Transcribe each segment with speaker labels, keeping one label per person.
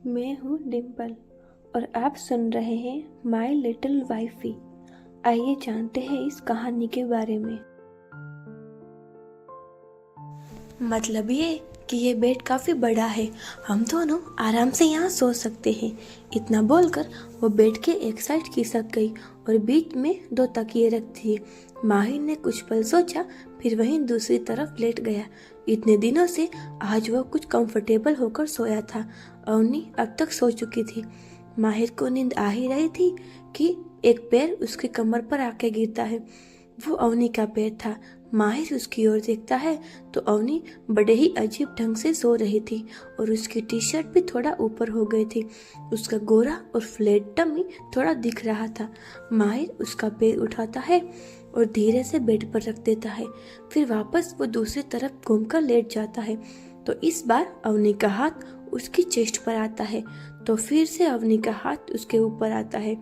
Speaker 1: मैं हूँ डिम्पल और आप सुन रहे हैं माई लिटिल वाइफी। आइए जानते हैं इस कहानी के बारे में। मतलब ये कि ये बेड काफ़ी बड़ा है, हम दोनों आराम से यहाँ सो सकते हैं। इतना बोलकर वो बेड के एक साइड खिसक गई और बीच में दो तकिए रख दिए। माहिर ने कुछ पल सोचा, फिर वहीं दूसरी तरफ लेट गया। इतने दिनों से आज वो कुछ कंफर्टेबल होकर सोया था। अवनी अब तक सो चुकी थी। माहिर को नींद आ ही रही थी कि एक पैर उसकी कमर पर आके गिरता है। वो अवनी का पैर था। माहिर उसकी ओर देखता है तो अवनी बड़े ही अजीब ढंग से सो रही थी और उसकी टी शर्ट भी थोड़ा ऊपर हो गई थी। उसका गोरा और फ्लैट टमी थोड़ा दिख रहा था। माहिर उसका पैर उठाता है और धीरे से बेड पर रख देता है। फिर वापस वो दूसरी तरफ घूमकर लेट जाता है। तो इस बार अवनी का हाथ उसकी चेस्ट पर आता है, तो फिर से अवनी का हाथ उसके ऊपर आता है।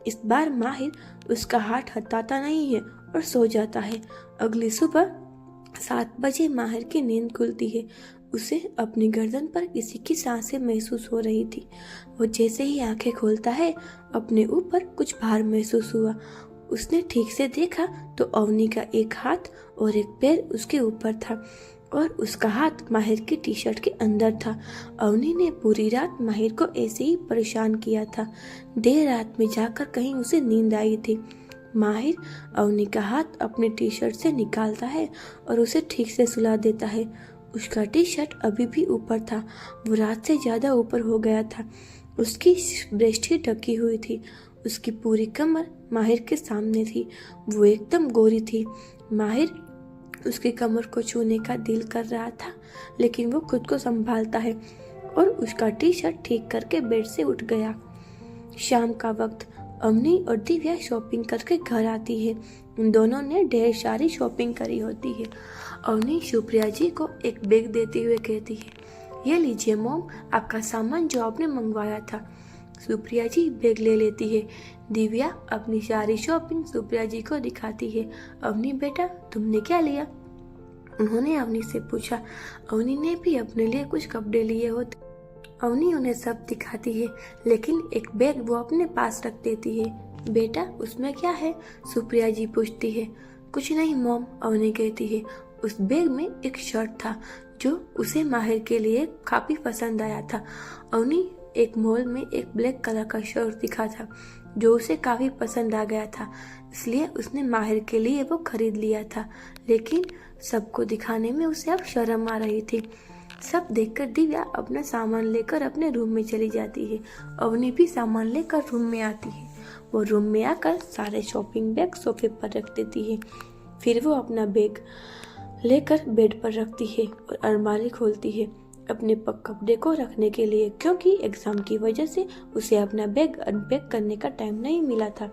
Speaker 1: इस बार माहिर उसका हाथ हटाता नहीं है और सो जाता है। अगली सुबह 7 बजे माहिर की नींद खुलती है। उसे अपनी गर्दन पर किसी की सांसें महसूस हो रही थी। वो जैसे ही आंखें खोलता है, अपने ऊपर कुछ भार महसूस हुआ। उसने ठीक से देखा तो अवनी का एक हाथ और एक पैर उसके ऊपर था और उसका हाथ माहिर की टी शर्ट के अंदर था। अवनी ने पूरी रात माहिर को ऐसे ही परेशान किया था। देर रात में जाकर कहीं उसे नींद आई थी। माहिर अवनी का हाथ अपने टी शर्ट से निकालता है और उसे ठीक से सुला देता है। उसका टी शर्ट अभी भी ऊपर था। वो रात से ज्यादा ऊपर हो गया था। उसकी ब्रेस्ट ही ढकी हुई थी। उसकी पूरी कमर माहिर के सामने थी। वो एकदम गोरी थी। माहिर उसकी कमर को छूने का दिल कर रहा था, लेकिन वो खुद को संभालता है और उसका टी शर्ट ठीक करके बेड से उठ गया। शाम का वक्त अवनी और दिव्या शॉपिंग करके घर आती है। उन दोनों ने ढेर सारी शॉपिंग करी होती है। अवनी सुप्रिया जी को एक बैग देते हुए कहती है, ये लीजिए मोम, आपका सामान जो आपने मंगवाया था। सुप्रिया जी बैग ले लेती है। दिव्या अपनी सारी शॉपिंग सुप्रिया जी को दिखाती है। अवनी बेटा, तुमने क्या लिया? उन्होंने अवनी से पूछा। अवनी ने भी अपने लिए कुछ कपड़े लिए होते। अवनी उन्हें सब दिखाती है, लेकिन एक बैग वो अपने पास रख देती है। बेटा, उसमें क्या है? सुप्रिया जी पूछती है। कुछ नहीं मॉम, अवनी कहती है। उस बैग में एक शर्ट था जो उसे माहिर के लिए काफी पसंद आया था। अवनी एक मॉल में एक ब्लैक कलर का शर्ट दिखा था जो उसे काफी पसंद आ गया था, इसलिए उसने माहिर के लिए वो खरीद लिया था। लेकिन सबको दिखाने में उसे अब शर्म आ रही थी। सब देखकर दिव्या अपना सामान लेकर अपने रूम में चली जाती है। अवनी भी सामान लेकर रूम में आती है। वो रूम में आकर सारे शॉपिंग बैग सोफे पर रख देती है। फिर वो अपना बैग लेकर बेड पर रखती है और अलमारी खोलती है अपने कपड़े को रखने के लिए, क्योंकि एग्जाम की वजह से उसे अपना बैग अनपैक करने का टाइम नहीं मिला था।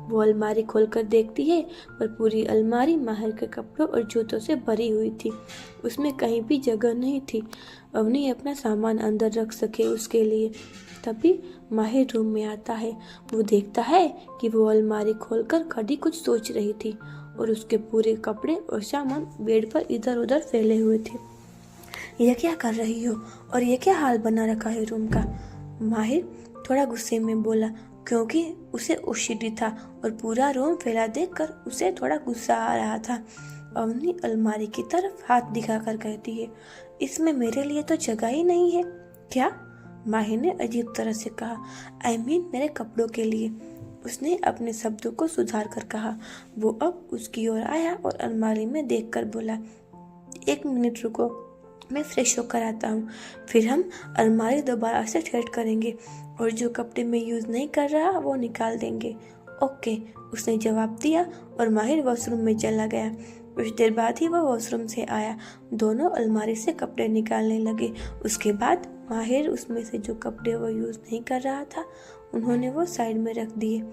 Speaker 1: वो अलमारी खोलकर देखती है पर पूरी अलमारी माहिर के कपड़ों और जूतों से भरी हुई थी। उसमें कहीं भी जगह नहीं थी अवनी अपना सामान अंदर रख सके उसके लिए। तभी माहिर रूम में आता है। वो देखता है कि वो अलमारी खोलकर खड़ी कुछ सोच रही थी और उसके पूरे कपड़े और सामान बेड पर इधर उधर फैले हुए थे। यह क्या कर रही हो और ये क्या हाल बना रखा है रूम का? माहिर थोड़ा गुस्से में बोला, क्योंकि उसे ओसीडी था और पूरा रूम फैला देखकर उसे थोड़ा गुस्सा आ रहा था। अवनी अलमारी की तरफ हाथ दिखाकर कहती है, इसमें मेरे लिए तो जगह ही नहीं है। क्या? माहिर ने अजीब तरह से कहा। I mean, मेरे कपड़ों के लिए। उसने अपने शब्दों को सुधार कर कहा। वो अब उसकी ओर आया और अलमारी में देखकर बोला, 1 मिनट रुको, मैं फ्रेश होकर आता हूँ, फिर हम अलमारी दोबारा से सेट करेंगे और जो कपड़े मैं यूज़ नहीं कर रहा वो निकाल देंगे। ओके, उसने जवाब दिया और माहिर वॉशरूम में चला गया। कुछ देर बाद ही वह वॉशरूम से आया। दोनों अलमारी से कपड़े निकालने लगे। उसके बाद माहिर उसमें से जो कपड़े वो यूज़ नहीं कर रहा था उन्होंने वो साइड में रख दिए।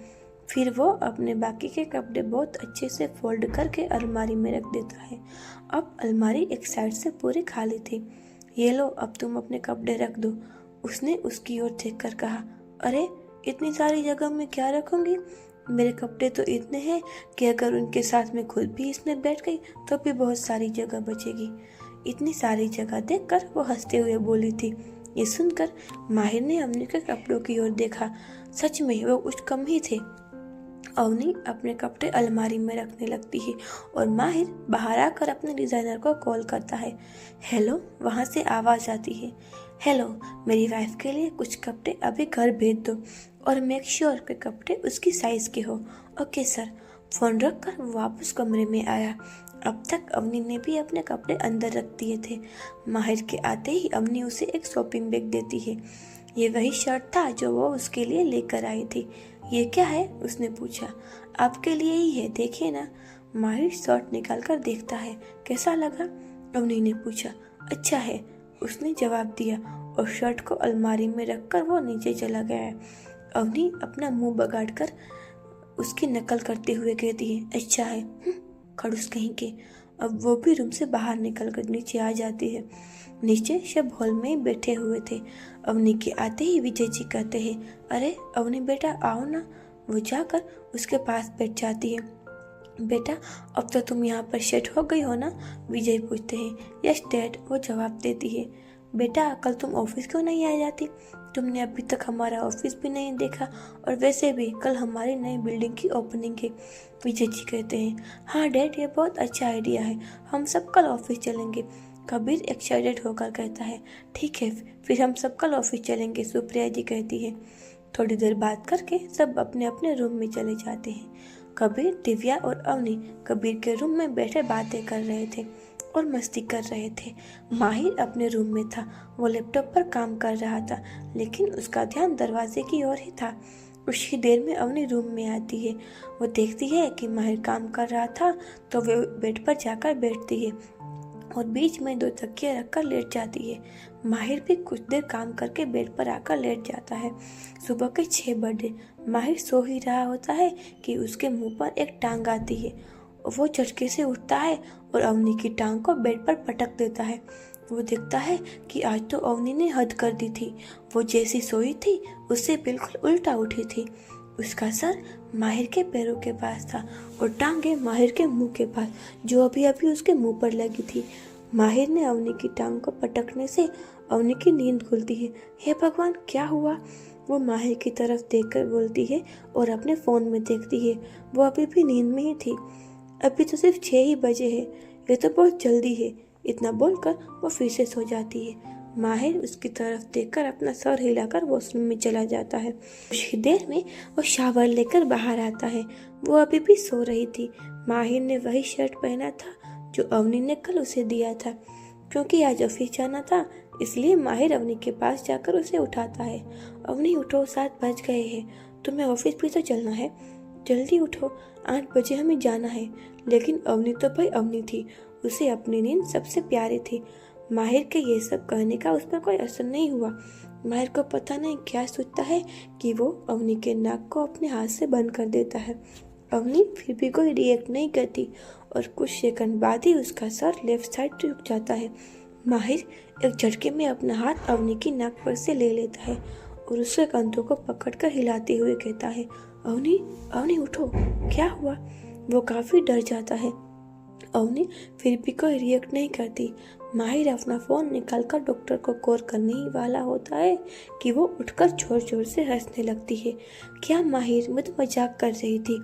Speaker 1: फिर वो अपने बाकी के कपड़े बहुत अच्छे से फोल्ड करके अलमारी में रख देता है। अब अलमारी एक साइड से पूरी खाली थी। ये लो, अब तुम अपने कपड़े रख दो, उसने उसकी ओर देखकर कहा। अरे, इतनी सारी जगह मैं क्या रखूंगी? मेरे कपड़े तो इतने हैं कि अगर उनके साथ में खुद भी इसमें बैठ गई तो भी बहुत सारी जगह बचेगी। इतनी सारी जगह देखकर वो हंसते हुए बोली थी। ये सुनकर माहिर ने अवनी के कपड़ों की ओर देखा। सच में वो कुछ कम ही थे। अवनी अपने कपड़े अलमारी में रखने लगती है और माहिर बाहर आकर अपने डिज़ाइनर को कॉल करता है। हेलो, वहाँ से आवाज़ आती है। हेलो, मेरी वाइफ के लिए कुछ कपड़े अभी घर भेज दो और मेक श्योर के कपड़े उसकी साइज़ के हो। Okay sir. फ़ोन रखकर वो वापस कमरे में आया। अब तक अवनी ने भी अपने कपड़े अंदर रख दिए थे। माहिर के आते ही अवनी उसे एक शॉपिंग बैग देती है। ये वही शर्ट था जो वो उसके लिए लेकर आई थी। ये क्या है? उसने पूछा। आपके लिए ही है, देखिए ना। माहिर शर्ट निकाल कर देखता है। कैसा लगा? अवनी ने पूछा। अच्छा है, उसने जवाब दिया और शर्ट को अलमारी में रखकर वो नीचे चला गया। अवनी अपना मुंह बगाड़ कर उसकी नकल करते हुए कहती है, अच्छा है, खड़ूस कहीं के। अब वो भी रूम से बाहर निकल कर नीचे आ जाती है। नीचे सब हॉल में बैठे हुए थे। अवनी के आते ही विजय जी कहते हैं, अरे अवनी बेटा आओ ना। वो जाकर उसके पास बैठ जाती है। बेटा, अब तो तुम यहाँ पर सेट हो गई हो ना? विजय पूछते हैं। यस डैड, वो जवाब देती है। बेटा, कल तुम ऑफिस क्यों नहीं आ जाती? तुमने अभी तक हमारा ऑफिस भी नहीं देखा और वैसे भी कल हमारी नई बिल्डिंग की ओपनिंग है। विजय जी कहते हैं, हाँ डैड, ये बहुत अच्छा आइडिया है, हम सब कल ऑफिस चलेंगे। कबीर एक्साइटेड होकर कहता है, ठीक है, फिर हम सब कल ऑफिस चलेंगे। सुप्रिया जी कहती है। थोड़ी देर बात करके सब अपने अपने रूम में चले जाते हैं। कबीर, दिव्या और अवनी कबीर के रूम में बैठे बातें कर रहे थे और मस्ती कर रहे थे। माहिर अपने रूम में था। वो लैपटॉप पर काम कर रहा था, लेकिन उसका ध्यान दरवाजे की ओर ही था। कुछ ही देर में अवनी रूम में आती है। वो देखती है कि माहिर काम कर रहा था तो वो बेड पर जाकर बैठती है और बीच में 2 तकिया रखकर लेट जाती है। माहिर भी कुछ देर काम करके बेड पर आकर लेट जाता है। सुबह के 6 बजे माहिर सो ही रहा होता है कि उसके मुंह पर एक टांग आती है। वो झटके से उठता है और अवनी की टांग को बेड पर पटक देता है। वो देखता है कि आज तो अवनी ने हद कर दी थी। वो जैसी सोई थी उससे बिल्कुल उल्टा उठी थी। उसका सर माहिर के पैरों के पास था और टांगे माहिर के मुंह के पास, जो अभी अभी उसके मुंह पर लगी थी। माहिर ने अवनी की टांग को पटकने से अवनी की नींद खुलती है। हे भगवान, क्या हुआ? वो माहिर की तरफ देखकर बोलती है और अपने फ़ोन में देखती है। वो अभी भी नींद में ही थी। अभी तो सिर्फ 6 ही बजे है, ये तो बहुत जल्दी है। इतना बोलकर वो फिर से सो जाती है। माहिर उसकी तरफ देखकर अपना सर हिलाकर वॉशरूम में चला जाता है। कुछ ही देर में वो शावर लेकर बाहर आता है। वो अभी भी सो रही थी। माहिर ने वही शर्ट पहना था जो अवनी ने कल उसे दिया था। क्योंकि आज ऑफिस जाना था, इसलिए माहिर अवनी के पास जाकर उसे उठाता है। अवनी उठो, 7 बज गए हैं, तुम्हें ऑफिस भी तो चलना है, जल्दी उठो, 8 बजे हमें जाना है। लेकिन अवनी तो भाई अवनी थी, उसे अपनी नींद सबसे प्यारी थी। माहिर के ये सब कहने का उस पर कोई असर नहीं हुआ। माहिर को पता नहीं क्या सोचता है कि वो अवनी के नाक को अपने हाथ से बंद कर देता है। अवनी फिर भी कोई रिएक्ट नहीं करती और कुछ सेकंड बाद ही उसका सर लेफ्ट साइड झुक जाता है। माहिर एक झटके में अपना हाथ अवनी की नाक पर से ले लेता है और उसके कंधों को पकड़कर हिलाते हुए कहता है, अवनी, अवनी उठो, क्या हुआ? वो काफ़ी डर जाता है। अवनी फिर भी कोई रिएक्ट नहीं करती। माहिर अपना फ़ोन निकालकर डॉक्टर को कॉल करने ही वाला होता है कि वो उठकर जोर जोर से हंसने लगती है। क्या माहिर, मैं तो मजाक कर रही थी,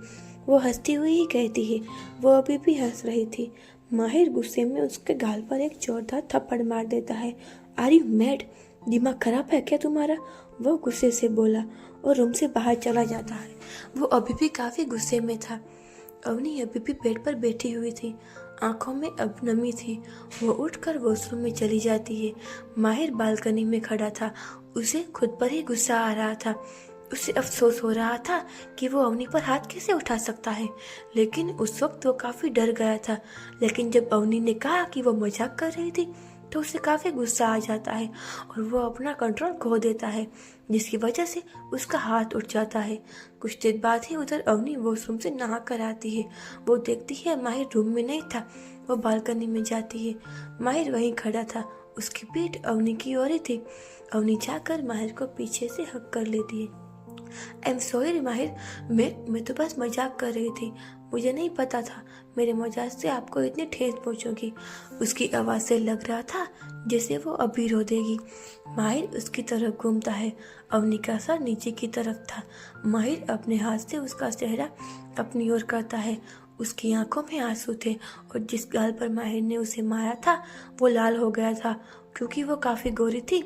Speaker 1: वो हंसती हुई ही कहती है। वो अभी भी हंस रही थी। माहिर गुस्से में उसके गाल पर एक जोरदार थप्पड़ मार देता है। Are you mad? दिमाग खराब है क्या तुम्हारा? वो गुस्से से बोला और रूम से बाहर चला जाता है। वो अभी भी काफ़ी गुस्से में था। अवनी अभी भी बेड पर बैठी हुई थी, आंखों में अब नमी थी। वो उठकर वॉशरूम में चली जाती है। माहिर बालकनी में खड़ा था। उसे खुद पर ही गुस्सा आ रहा था। उसे अफसोस हो रहा था कि वो अवनी पर हाथ कैसे उठा सकता है, लेकिन उस वक्त वो काफ़ी डर गया था। लेकिन जब अवनी ने कहा कि वो मजाक कर रही थी तो उसे काफ़ी गुस्सा आ जाता है और वो अपना कंट्रोल खो देता है, जिसकी वजह से उसका हाथ उठ जाता है। कुछ देर बाद ही उधर अवनी वॉशरूम से नहा कर आती है। वो देखती है माहिर रूम में नहीं था। वो बालकनी में जाती है। माहिर वहीं खड़ा था, उसकी पीठ अवनी की ओर ही थी। अवनी जाकर माहिर को पीछे से हक कर लेती है। आई एम सॉरी माहिर, मैं तो बस मजाक कर रही थी। मुझे नहीं पता था मेरे मजाक से आपको इतनी ठेस पहुंचोगी। उसकी आवाज़ से लग रहा था जैसे वो अभी रो देगी। माहिर उसकी तरफ घूमता है। अवनी का सर नीचे की तरफ था। माहिर अपने हाथ से उसका चेहरा अपनी ओर करता है। उसकी आंखों में आंसू थे और जिस गाल पर माहिर ने उसे मारा था वो लाल हो गया था, क्योंकि वो काफ़ी गोरी थी।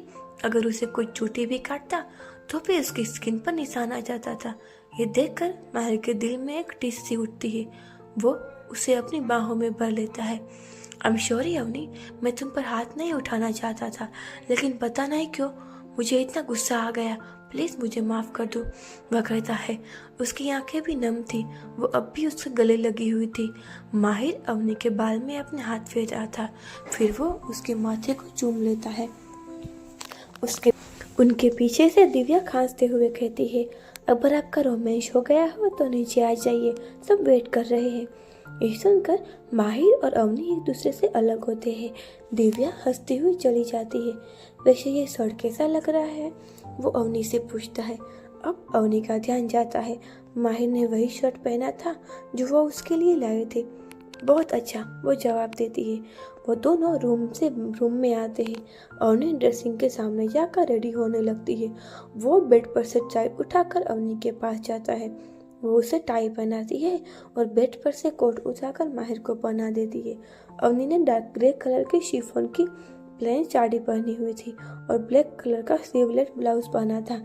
Speaker 1: अगर उसे कोई चोटी भी काटता तो भी उसकी स्किन पर निशान आ जाता था। ये देखकर माहिर के दिल में एक टिस सी उठती है। वो उसे अपनी बाहों में भर लेता है। आई एम सॉरी अवनी, मैं तुम पर हाथ नहीं उठाना चाहता था, लेकिन पता नहीं क्यों मुझे इतना गुस्सा आ गया। प्लीज़ मुझे माफ़ कर दो, वह कहता है। उसकी आंखें भी नम थी, वो अब भी उसके गले लगी हुई थी। माहिर अवनी के बाल में अपने हाथ फेर रहा था। फिर वो उसके माथे को चूम लेता है। उनके पीछे से दिव्या खांसते हुए कहती है, अगर आपका रोमांस हो गया हो तो नीचे आ जाइए, सब वेट कर रहे हैं। ये सुनकर माहिर और अवनी एक दूसरे से अलग होते हैं। दिव्या हंसती हुई चली जाती है। वैसे ये शर्ट कैसा लग रहा है, वो अवनी से पूछता है। अब अवनी का ध्यान जाता है। माहिर ने वही शर्ट पहना था जो वो उसके लिए लाए थे। बहुत अच्छा, वो जवाब देती है। वो दोनों रूम में आते हैं। अवनी ड्रेसिंग के सामने जाकर रेडी होने लगती है। वो बेड पर से टाई उठाकर अवनी के पास जाता है। वो उसे टाई पहनाती है और बेड पर से कोट उठाकर माहिर को पहना देती है। अवनी ने डार्क ग्रे कलर की शिफॉन की प्लेन साड़ी पहनी हुई थी और ब्लैक कलर का स्लीवलेस ब्लाउज पहना था।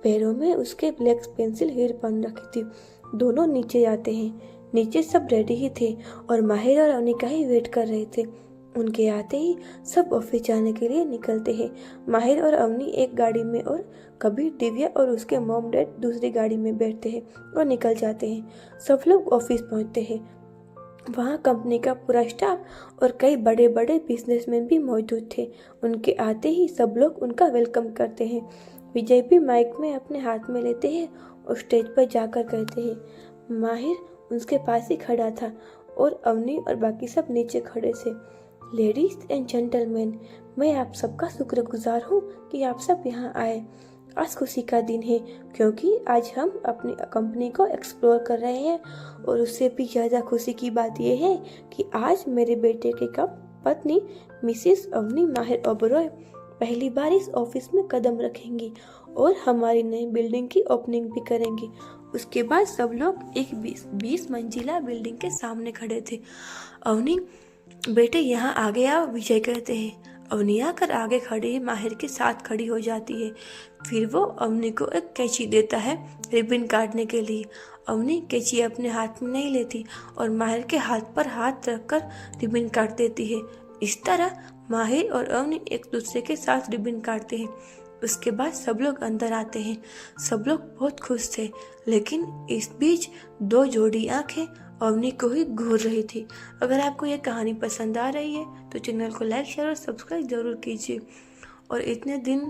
Speaker 1: पैरों में उसके ब्लैक पेंसिल हीर पहन रखी थी। दोनों नीचे जाते हैं। नीचे सब रेडी ही थे और माहिर और अवनी का ही वेट कर रहे थे। उनके आते ही सब ऑफिस जाने के लिए निकलते हैं। माहिर और अवनी एक गाड़ी में और कबीर, दिव्या और उसके मॉम डैड दूसरी गाड़ी में बैठते हैं और निकल जाते हैं। सब लोग ऑफिस पहुंचते हैं। वहाँ कंपनी का पूरा स्टाफ और कई बड़े बड़े बिजनेसमैन भी मौजूद थे। उनके आते ही सब लोग उनका वेलकम करते हैं। विजय भी माइक में अपने हाथ में लेते हैं और स्टेज पर जाकर कहते हैं। माहिर उसके पास ही खड़ा था और अवनी और बाकी सब नीचे खड़े थे। लेडीज एंड जेंटलमैन, मैं आप सबका शुक्रगुजार हूँ कि आप सब यहाँ आए। आज खुशी का दिन है क्योंकि आज हम अपनी कंपनी को एक्सप्लोर कर रहे हैं और उससे भी ज़्यादा खुशी की बात यह है कि आज मेरे बेटे की पत्नी मिसिस अवनी माहिर ओबरॉय पहली बार इस ऑफिस में कदम रखेंगी और हमारी नई बिल्डिंग की ओपनिंग भी करेंगी। उसके बाद सब लोग एक 20 मंजिला बिल्डिंग के सामने खड़े थे। अवनी बेटे यहाँ आगे आओ, विजय कहते हैं। अवनी आकर आगे खड़ी माहिर के साथ खड़ी हो जाती है। फिर वो अवनी को एक कैंची देता है रिबन काटने के लिए। अवनी कैंची अपने हाथ में नहीं लेती और माहिर के हाथ पर हाथ रखकर रिबन काट देती है। इस तरह माहिर और अवनी एक दूसरे के साथ रिबन काटते हैं। उसके बाद सब लोग अंदर आते हैं। सब लोग बहुत खुश थे, लेकिन इस बीच दो जोड़ी आंखें अवनी को ही घूर रही थी। अगर आपको यह कहानी पसंद आ रही है तो चैनल को लाइक, शेयर और सब्सक्राइब जरूर कीजिए। और इतने दिन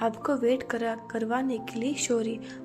Speaker 1: आपको वेट करवाने के लिए सॉरी।